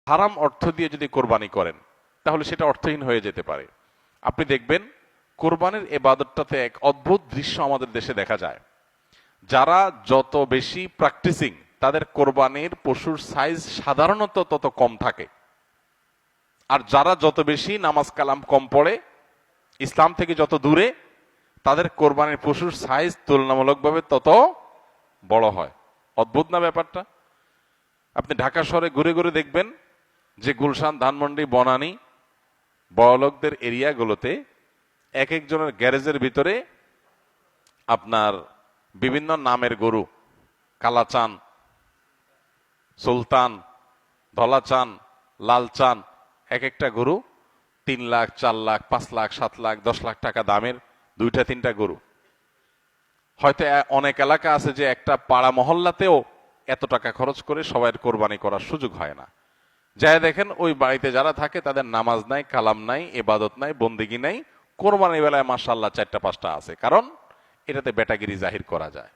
হারাম অর্থ দিয়ে যদি কোরবানি করেন তাহলে সেটা অর্থহীন হয়ে যেতে পারে। আপনি দেখবেন কোরবানির ইবাদতটাতে এক অদ্ভুত দৃশ্য আমাদের দেশে দেখা যায়। যারা যত বেশি প্র্যাকটিসিং তাদের কোরবানির পশুর সাইজ সাধারণত তত কম থাকে, আর যারা যত বেশি নামাজ কালাম কম পড়ে, ইসলাম থেকে যত দূরে, তাদের কোরবানির পশুর সাইজ তুলনামূলকভাবে তত বড় হয়। অদ্ভুত না ব্যাপারটা? আপনি ঢাকা শহরে ঘুরে ঘুরে দেখবেন যে গুলশান, ধানমন্ডি, বনানী, বড়লোকদের এরিয়াগুলোতে এক একজনের গ্যারেজের ভিতরে আপনার বিভিন্ন নামের গরু, কালাচান, সুলতান, ধলাচান, লালচান, এক একটা গরু 3 লাখ, 4 লাখ, 5 লাখ, 7 লাখ, 10 লাখ টাকা দামের 2টা 3টা গরু। হয়তো অনেক এলাকা আছে যে একটা পাড়া মহল্লাতেও এত টাকা খরচ করে সবাই কোরবানি করার সুযোগ হয় না। যাই দেখেন ওই বাড়িতে যারা থাকে তাদের নামাজ নাই, কালাম নাই, ইবাদত নাই, বন্দেগী নাই, কোরবানির বেলায় মাশাআল্লাহ 4টা 5টা আছে, কারণ এটাতে বেটাগিরি জাহির করা যায়।